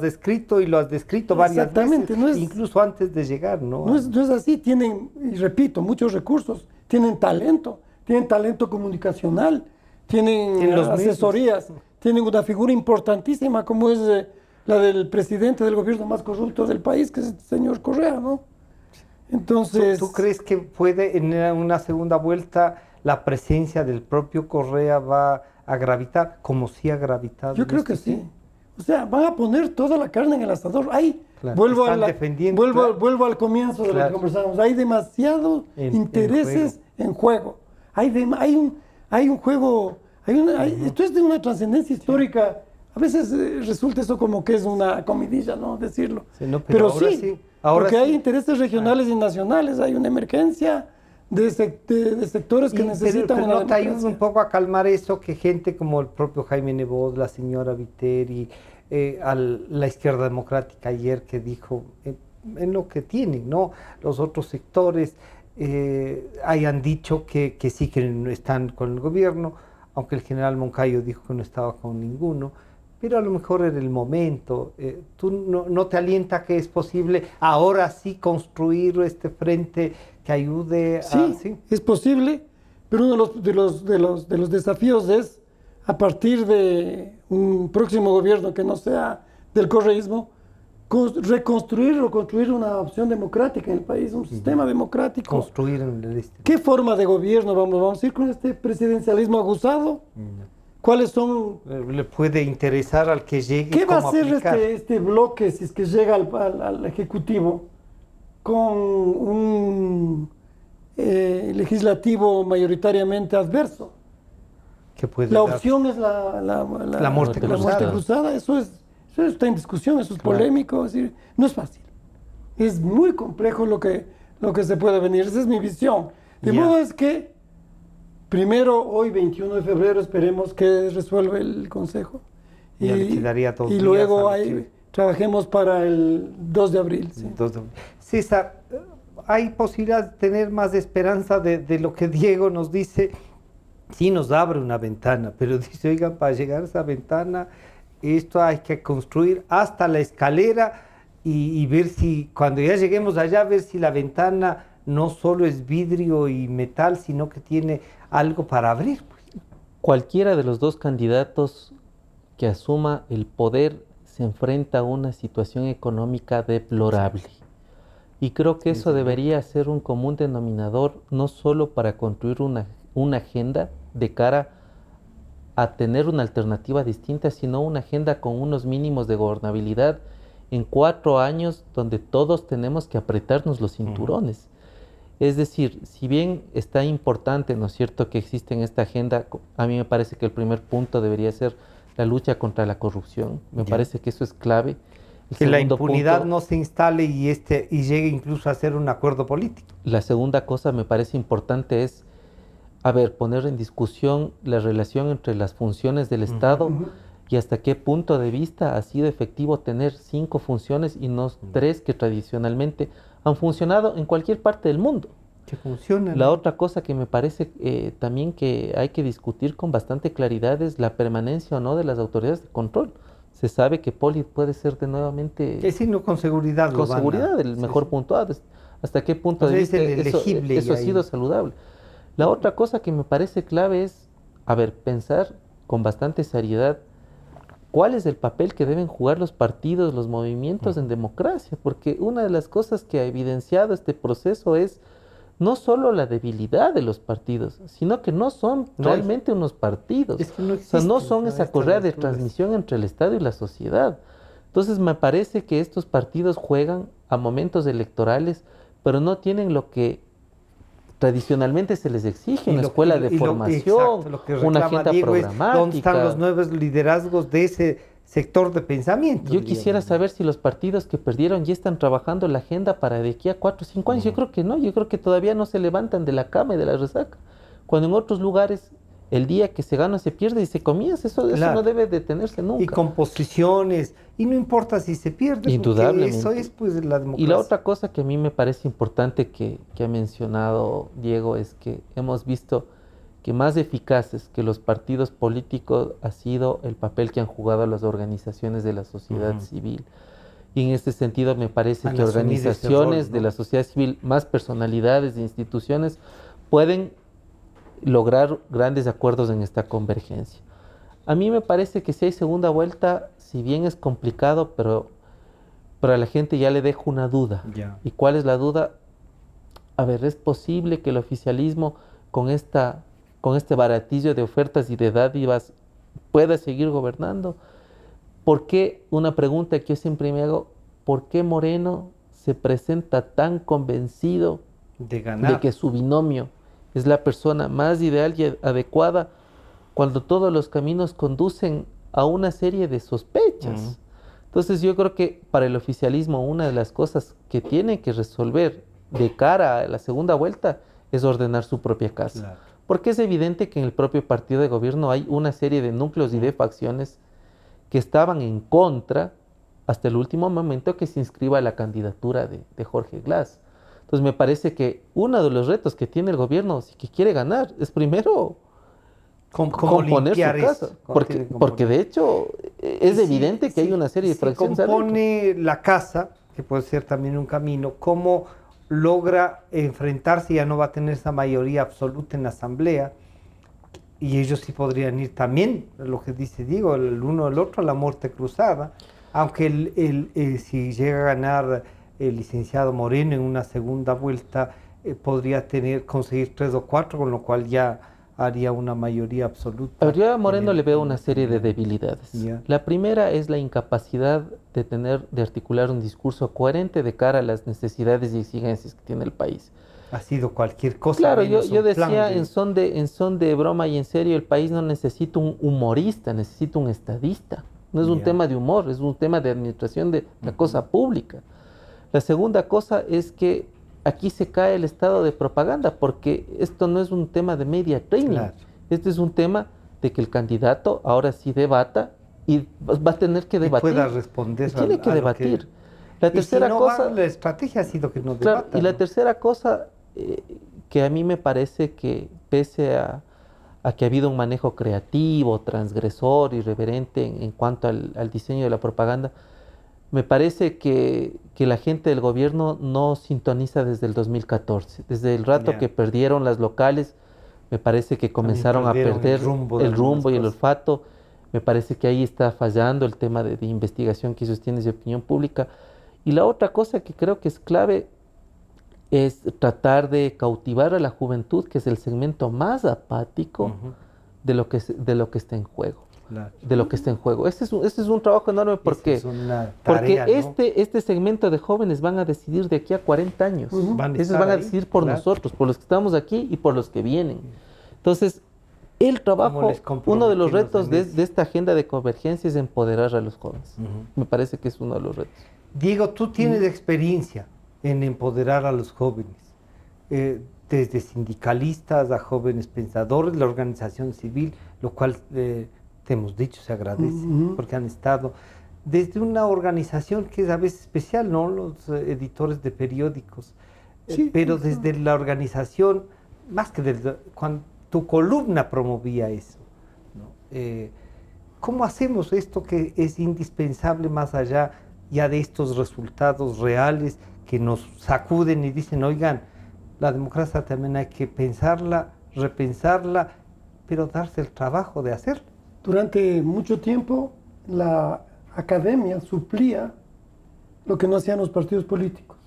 descrito y lo has descrito varias veces, incluso antes de llegar, ¿no? No es así, tienen, y repito, muchos recursos, tienen talento comunicacional, tienen asesorías, tienen una figura importantísima como es la del presidente del gobierno más corrupto del país, que es el señor Correa, ¿no? Entonces... ¿Tú crees que puede en una segunda vuelta la presencia del propio Correa va a gravitar, como sí ha gravitado? Yo creo que sí. O sea, van a poner toda la carne en el asador. Vuelvo al comienzo de lo que conversamos. Hay demasiados intereses en juego. Hay un juego, esto es de una trascendencia histórica. A veces resulta eso como que es una comidilla, ¿no? Decirlo. Sí, pero sí, porque hay intereses regionales y nacionales, hay una emergencia de sectores que necesitan pero una no te ayuda un poco a calmar eso, que gente como el propio Jaime Nebot, la señora Viteri, la izquierda democrática ayer que dijo en lo que tienen, ¿no? Los otros sectores hayan dicho que sí que no están con el gobierno, aunque el general Moncayo dijo que no estaba con ninguno, pero a lo mejor era el momento. ¿Tú no te alienta que es posible ahora sí construir este frente que ayude a... Sí, es posible, pero uno de los desafíos es, a partir de un próximo gobierno que no sea del correísmo, reconstruir o construir una opción democrática en el país, un sistema democrático. Construir en el ¿Qué forma de gobierno vamos a ir con este presidencialismo aguzado? ¿Cuáles son? ¿Le puede interesar al que llegue? ¿Qué va a hacer este bloque si es que llega al Ejecutivo con un legislativo mayoritariamente adverso? La opción es la muerte cruzada. Eso está en discusión, eso es polémico, es decir, no es fácil. Es muy complejo lo que se puede venir. Esa es mi visión. De modo es que primero, hoy 21 de febrero, esperemos que resuelva el Consejo. Y luego trabajemos para el 2 de abril. ¿Sí? César, ¿hay posibilidad de tener más esperanza de lo que Diego nos dice, sí nos abre una ventana, pero dice, oigan, para llegar a esa ventana, esto hay que construir hasta la escalera y ver si, cuando ya lleguemos allá, ver si la ventana no solo es vidrio y metal, sino que tiene algo para abrir. Pues. Cualquiera de los dos candidatos que asuma el poder se enfrenta a una situación económica deplorable. Y creo que eso debería ser un común denominador, no solo para construir una agenda de cara a tener una alternativa distinta, sino una agenda con unos mínimos de gobernabilidad en 4 años donde todos tenemos que apretarnos los cinturones. Es decir, si bien está importante, ¿no es cierto?, que existe en esta agenda, a mí me parece que el primer punto debería ser la lucha contra la corrupción. Me parece que eso es clave. Que la impunidad no se instale y llegue incluso a ser un acuerdo político. La segunda cosa me parece importante es, poner en discusión la relación entre las funciones del Estado y hasta qué punto de vista ha sido efectivo tener 5 funciones y no 3 que tradicionalmente han funcionado en cualquier parte del mundo. Que funcionan. La otra cosa que me parece también que hay que discutir con bastante claridad es la permanencia o no de las autoridades de control. Se sabe que Poli puede ser de nuevamente... Que sí, no con seguridad. Con seguridad, el mejor puntuado. ¿Hasta qué punto de vista eso ha sido saludable? La otra cosa que me parece clave es, pensar con bastante seriedad cuál es el papel que deben jugar los partidos, los movimientos en democracia, porque una de las cosas que ha evidenciado este proceso es no solo la debilidad de los partidos, sino que no son realmente unos partidos. Es que no existen, no son esa correa de transmisión entre el Estado y la sociedad. Entonces me parece que estos partidos juegan a momentos electorales, pero no tienen lo que tradicionalmente se les exige, una escuela de formación, una agenda programática. ¿Dónde están los nuevos liderazgos de ese sector de pensamiento? Yo quisiera saber si los partidos que perdieron ya están trabajando la agenda para de aquí a 4 o 5 años. Yo creo que no, yo creo que todavía no se levantan de la cama y de la resaca. Cuando en otros lugares el día que se gana se pierde y se comienza, eso no debe detenerse nunca. Y con posiciones, y no importa si se pierde, indudablemente. Eso es pues la democracia. Y la otra cosa que a mí me parece importante que ha mencionado Diego es que hemos visto que más eficaces que los partidos políticos ha sido el papel que han jugado las organizaciones de la sociedad civil. Y en este sentido me parece que organizaciones de la sociedad civil, más personalidades e instituciones, pueden lograr grandes acuerdos en esta convergencia. A mí me parece que si hay segunda vuelta, si bien es complicado, pero a la gente ya le dejo una duda. ¿Y cuál es la duda? ¿Es posible que el oficialismo con este baratillo de ofertas y de dádivas pueda seguir gobernando? ¿Por qué? Una pregunta que yo siempre me hago, ¿por qué Moreno se presenta tan convencido de que su binomio es la persona más ideal y adecuada cuando todos los caminos conducen a una serie de sospechas? Entonces yo creo que para el oficialismo una de las cosas que tiene que resolver de cara a la segunda vuelta es ordenar su propia casa. Porque es evidente que en el propio partido de gobierno hay una serie de núcleos y de facciones que estaban en contra hasta el último momento que se inscriba la candidatura de Jorge Glass. Entonces me parece que uno de los retos que tiene el gobierno, si que quiere ganar, es primero componer su casa. Porque de hecho es evidente que hay una serie de fracciones. Si compone la casa, que puede ser también un camino, ¿cómo logra enfrentarse? Ya no va a tener esa mayoría absoluta en la asamblea, y ellos sí podrían ir también, lo que dice Diego, el uno del otro a la muerte cruzada, aunque si llega a ganar el licenciado Moreno en una segunda vuelta, podría conseguir 3 o 4, con lo cual ya haría una mayoría absoluta. Yo a Moreno le veo una serie de debilidades. La primera es la incapacidad de articular un discurso coherente de cara a las necesidades y exigencias que tiene el país. Ha sido cualquier cosa. Claro, yo decía en son de broma y en serio, el país no necesita un humorista, necesita un estadista. No es un tema de humor, es un tema de administración de la cosa pública. La segunda cosa es que aquí se cae el estado de propaganda, porque esto no es un tema de media training. Este es un tema de que el candidato ahora sí debata y va a tener que debatir. Y pueda responder. Tiene que debatir. La tercera cosa, la estrategia ha sido que no debata. Y la tercera cosa que a mí me parece que pese a que ha habido un manejo creativo, transgresor, irreverente en cuanto al diseño de la propaganda. Me parece que la gente del gobierno no sintoniza desde el 2014. Desde el rato que perdieron las locales, me parece que comenzaron a perder el rumbo y el olfato. Me parece que ahí está fallando el tema de investigación que sostienes de opinión pública. Y la otra cosa que creo que es clave es tratar de cautivar a la juventud, que es el segmento más apático de lo que está en juego. Claro. De lo que está en juego. Este es un trabajo enorme porque, tarea, ¿no? este segmento de jóvenes van a decidir de aquí a 40 años. Esos van a decidir por nosotros, por los que estamos aquí y por los que vienen. Entonces, el trabajo, uno de los retos de esta agenda de convergencia es empoderar a los jóvenes. Me parece que es uno de los retos. Diego, tú tienes experiencia en empoderar a los jóvenes, desde sindicalistas a jóvenes pensadores, la organización civil, lo cual te hemos dicho, se agradece, porque han estado desde una organización que es a veces especial, ¿no? Los editores de periódicos, pero desde la organización, más que desde cuando tu columna promovía eso, ¿no? ¿Cómo hacemos esto que es indispensable más allá ya de estos resultados reales que nos sacuden y dicen, oigan, la democracia también hay que pensarla, repensarla, pero darse el trabajo de hacerlo? Durante mucho tiempo la academia suplía lo que no hacían los partidos políticos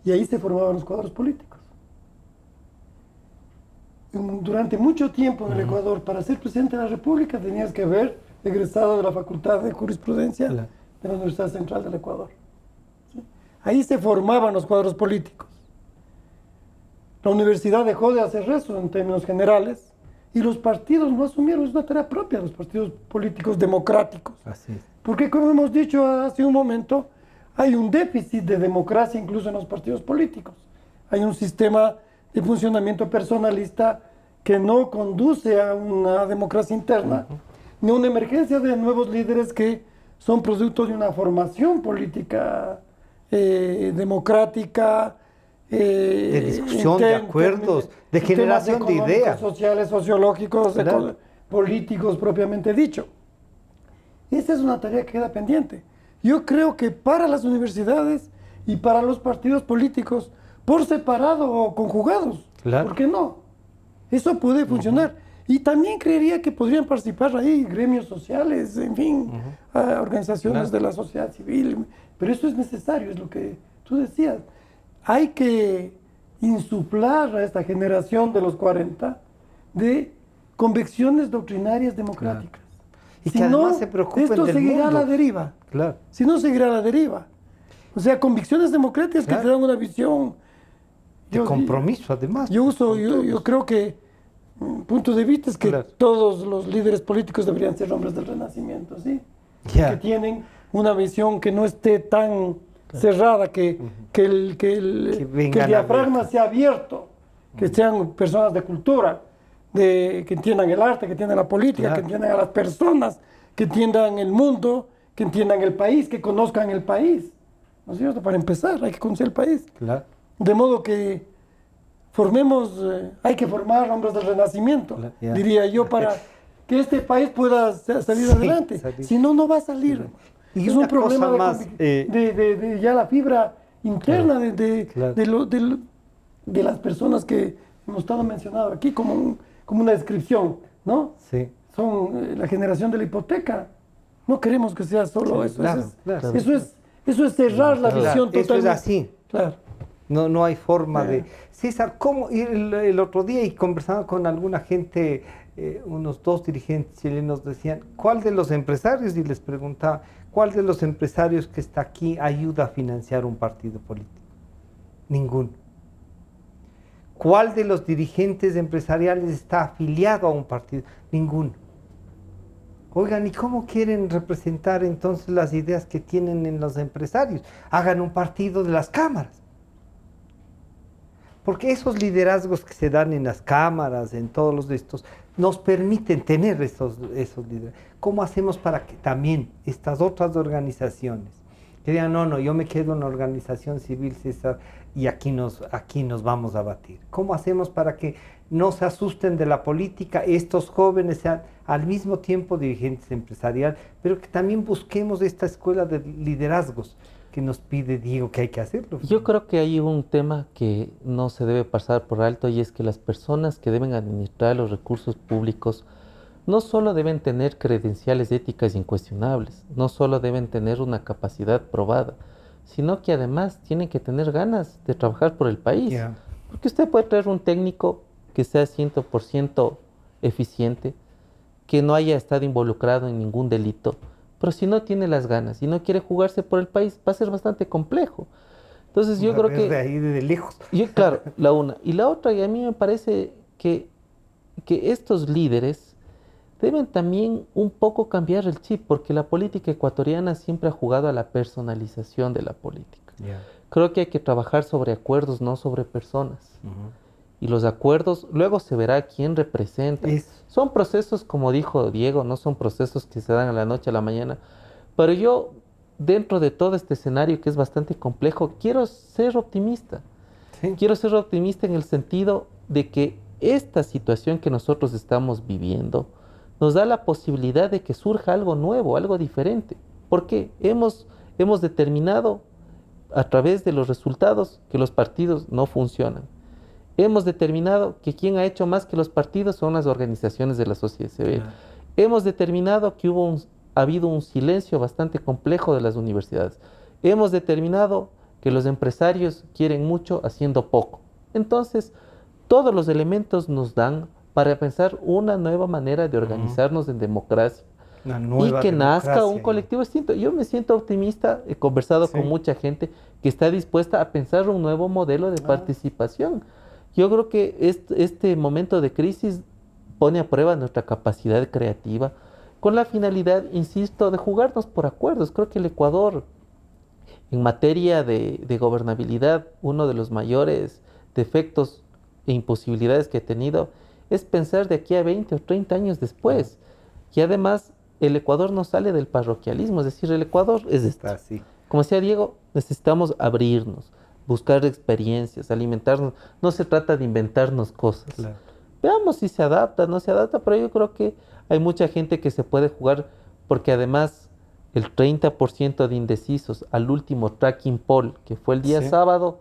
y ahí se formaban los cuadros políticos. Durante mucho tiempo en el Ecuador, para ser presidente de la República tenías que haber egresado de la Facultad de Jurisprudencia de la Universidad Central del Ecuador. ¿Sí? Ahí se formaban los cuadros políticos. La universidad dejó de hacer eso en términos generales y los partidos no asumieron, es una tarea propia de los partidos políticos democráticos. Así es. Porque como hemos dicho hace un momento, hay un déficit de democracia incluso en los partidos políticos. Hay un sistema de funcionamiento personalista que no conduce a una democracia interna, ni a una emergencia de nuevos líderes que son producto de una formación política democrática, de discusión, de acuerdos, de generación de ideas sociales, sociológicos, políticos propiamente dicho. Esta es una tarea que queda pendiente. Yo creo que para las universidades y para los partidos políticos, por separado o conjugados, ¿por qué no? Eso puede funcionar. Y también creería que podrían participar ahí gremios sociales, en fin, organizaciones de la sociedad civil. Pero eso es necesario, es lo que tú decías. Hay que insuflar a esta generación de los 40 de convicciones doctrinarias democráticas. Y que además se preocupen esto del seguirá mundo. a la deriva. Si no, seguirá a la deriva. O sea, convicciones democráticas que te dan una visión de compromiso, además. Yo creo que punto de vista es que todos los líderes políticos deberían ser hombres del Renacimiento, ¿sí? Que tienen una visión que no esté tan cerrada, que el diafragma sea abierto, que sean personas de cultura, que entiendan el arte, que entiendan la política, que entiendan a las personas, que entiendan el mundo, que entiendan el país, que conozcan el país. ¿No es cierto? Para empezar, hay que conocer el país. De modo que hay que formar hombres del Renacimiento, diría yo, para que este país pueda salir adelante. Si no, no va a salir. Y es un problema de ya la fibra interna de las personas que hemos estado mencionando aquí como una descripción, ¿no? Son la generación de la hipoteca. No queremos que sea solo eso. Eso es cerrar la visión totalmente. Eso es así. No hay forma de... César, ¿cómo? El otro día, y conversando con alguna gente, unos 2 dirigentes chilenos decían, ¿cuál de los empresarios? Y les preguntaba, ¿cuál de los empresarios que está aquí ayuda a financiar un partido político? Ninguno. ¿Cuál de los dirigentes empresariales está afiliado a un partido? Ninguno. Oigan, ¿y cómo quieren representar entonces las ideas que tienen en los empresarios? Hagan un partido de las cámaras. Porque esos liderazgos que se dan en las cámaras, en todos los de estos, nos permiten tener esos liderazgos. ¿Cómo hacemos para que también estas otras organizaciones Que digan, no, yo me quedo en la organización civil, César, y aquí nos vamos a batir. ¿Cómo hacemos para que no se asusten de la política, estos jóvenes sean al mismo tiempo dirigentes empresariales, pero que también busquemos esta escuela de liderazgos que nos pide Diego que hay que hacerlo? Yo creo que hay un tema que no se debe pasar por alto, y es que las personas que deben administrar los recursos públicos no solo deben tener credenciales éticas incuestionables, no solo deben tener una capacidad probada, sino que además tienen que tener ganas de trabajar por el país. Yeah. Porque usted puede traer un técnico que sea 100% eficiente, que no haya estado involucrado en ningún delito, pero si no tiene las ganas y no quiere jugarse por el país, va a ser bastante complejo. Entonces yo creo que... de ahí, de lejos. Claro, la una. Y la otra, y a mí me parece que estos líderes deben también un poco cambiar el chip, porque la política ecuatoriana siempre ha jugado a la personalización de la política. Yeah. Creo que hay que trabajar sobre acuerdos, no sobre personas. Y los acuerdos, luego se verá quién representa. Son procesos, como dijo Diego, no son procesos que se dan a la noche a la mañana. Pero yo, dentro de todo este escenario que es bastante complejo, quiero ser optimista. Sí. Quiero ser optimista en el sentido de que esta situación que nosotros estamos viviendo nos da la posibilidad de que surja algo nuevo, algo diferente. Porque hemos determinado a través de los resultados que los partidos no funcionan. Hemos determinado que quien ha hecho más que los partidos son las organizaciones de la sociedad civil. Claro. Hemos determinado que ha habido un silencio bastante complejo de las universidades. Hemos determinado que los empresarios quieren mucho haciendo poco. Entonces, todos los elementos nos dan para pensar una nueva manera de organizarnos en democracia. Y que nazca un colectivo distinto. Yo me siento optimista, he conversado con mucha gente que está dispuesta a pensar un nuevo modelo de participación. Yo creo que este momento de crisis pone a prueba nuestra capacidad creativa con la finalidad, insisto, de jugarnos por acuerdos. Creo que el Ecuador, en materia de gobernabilidad, uno de los mayores defectos e imposibilidades que ha tenido es pensar de aquí a 20 o 30 años después. Y además, el Ecuador no sale del parroquialismo, es decir, el Ecuador es esto. Como decía Diego, necesitamos abrirnos, buscar experiencias, alimentarnos. No se trata de inventarnos cosas. Claro. Veamos si se adapta, no se adapta, pero yo creo que hay mucha gente que se puede jugar, porque además el 30% de indecisos al último tracking poll, que fue el día sábado,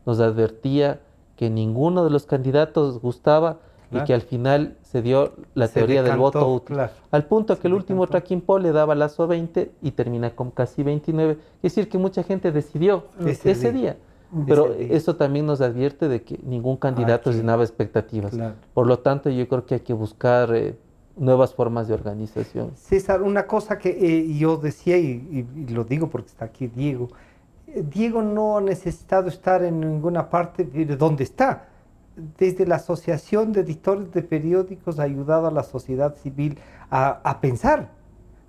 nos advertía que ninguno de los candidatos gustaba. Claro. Y que al final se dio la teoría del voto útil. Claro. Al punto que el último tracking poll le daba lazo 20 y termina con casi 29. Es decir, que mucha gente decidió ese día. Pero eso también nos advierte de que ningún candidato llenaba expectativas. Claro. Por lo tanto, yo creo que hay que buscar nuevas formas de organización. César, una cosa que yo decía, y lo digo porque está aquí Diego. Diego no ha necesitado estar en ninguna parte de donde está. Desde la Asociación de Editores de Periódicos ha ayudado a la sociedad civil a pensar.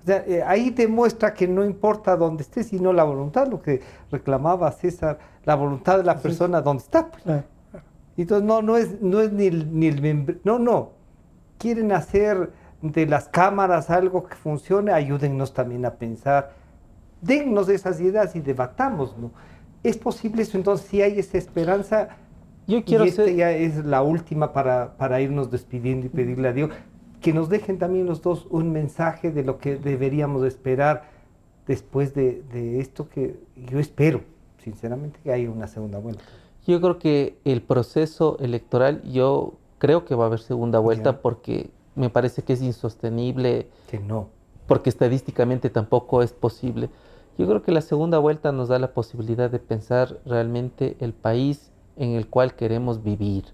O sea, ahí demuestra que no importa dónde esté, sino la voluntad, lo que reclamaba César, la voluntad de la persona donde está. Pues. Entonces no es ni el no. Quieren hacer de las cámaras algo que funcione, ayúdennos también a pensar. Dennos esas ideas y debatamos, ¿no? ¿Es posible eso? Entonces, si hay esa esperanza... Yo quiero ya es la última para irnos despidiendo y pedirle a Dios que nos dejen también los dos un mensaje de lo que deberíamos esperar después de esto, que yo espero, sinceramente, que haya una segunda vuelta. Yo creo que el proceso electoral, yo creo que va a haber segunda vuelta porque me parece que es insostenible. Que no. Porque estadísticamente tampoco es posible. Yo creo que la segunda vuelta nos da la posibilidad de pensar realmente el país en el cual queremos vivir.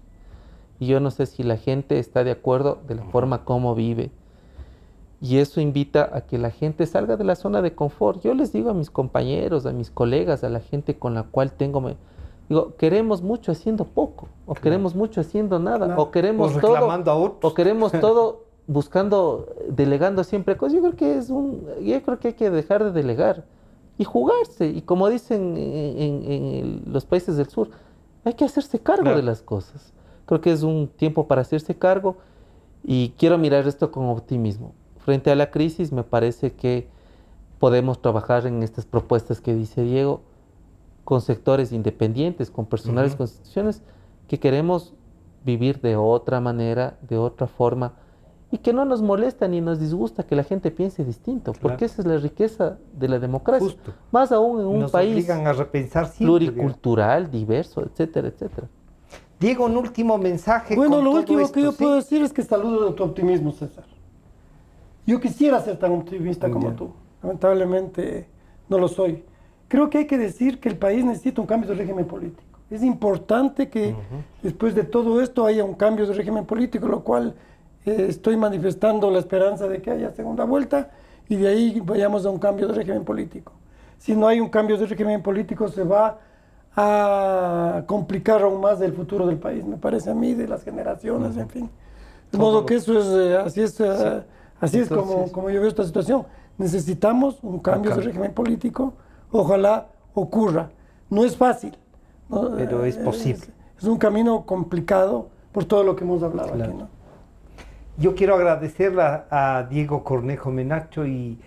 Y yo no sé si la gente está de acuerdo de la forma como vive. Y eso invita a que la gente salga de la zona de confort. Yo les digo a mis compañeros, a mis colegas, a la gente con la cual digo, queremos mucho haciendo poco, o queremos mucho haciendo nada, o queremos o queremos todo buscando, delegando siempre cosas. Yo creo que hay que dejar de delegar y jugarse. Y como dicen en los países del sur, hay que hacerse cargo de las cosas. Creo que es un tiempo para hacerse cargo y quiero mirar esto con optimismo. Frente a la crisis, me parece que podemos trabajar en estas propuestas que dice Diego, con sectores independientes, con personales con instituciones, que queremos vivir de otra manera, de otra forma, y que no nos molesta ni nos disgusta que la gente piense distinto, porque esa es la riqueza de la democracia. Justo. Más aún en un Nos país obligan a repensar siempre, pluricultural, diverso, etcétera, etcétera. Diego, un último mensaje. Bueno, con lo todo último esto, que yo ¿sí? puedo decir es que saludo tu optimismo, César. Yo quisiera ser tan optimista como tú. Lamentablemente no lo soy. Creo que hay que decir que el país necesita un cambio de régimen político. Es importante que después de todo esto haya un cambio de régimen político, lo cual estoy manifestando la esperanza de que haya segunda vuelta y de ahí vayamos a un cambio de régimen político. Si no hay un cambio de régimen político, se va a complicar aún más el futuro del país, me parece a mí, de las generaciones, en fin. De modo que eso es, así es como yo veo esta situación. Necesitamos un cambio de régimen político, ojalá ocurra. No es fácil, ¿no? Pero es posible. Es un camino complicado por todo lo que hemos hablado aquí, ¿no? Yo quiero agradecerle a Diego Cornejo Menacho y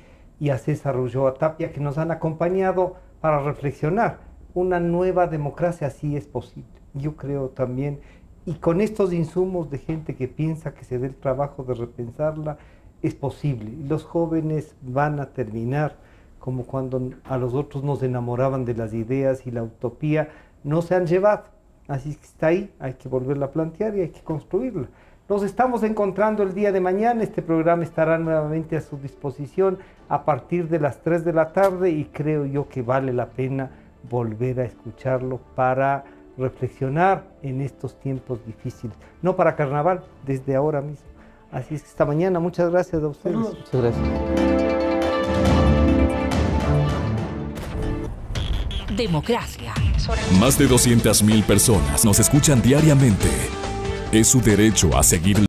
a César Ulloa Tapia que nos han acompañado para reflexionar. Una nueva democracia sí es posible. Yo creo también, y con estos insumos de gente que piensa que se dé el trabajo de repensarla, es posible. Y los jóvenes van a terminar como cuando a los otros nos enamoraban de las ideas y la utopía, no se han llevado. Así que está ahí, hay que volverla a plantear y hay que construirla. Nos estamos encontrando el día de mañana. Este programa estará nuevamente a su disposición a partir de las 3 de la tarde y creo yo que vale la pena volver a escucharlo para reflexionar en estos tiempos difíciles. No para carnaval, desde ahora mismo. Así es que esta mañana, muchas gracias a ustedes. Muchas gracias. Democracia. Más de 200.000 personas nos escuchan diariamente. Es su derecho a seguir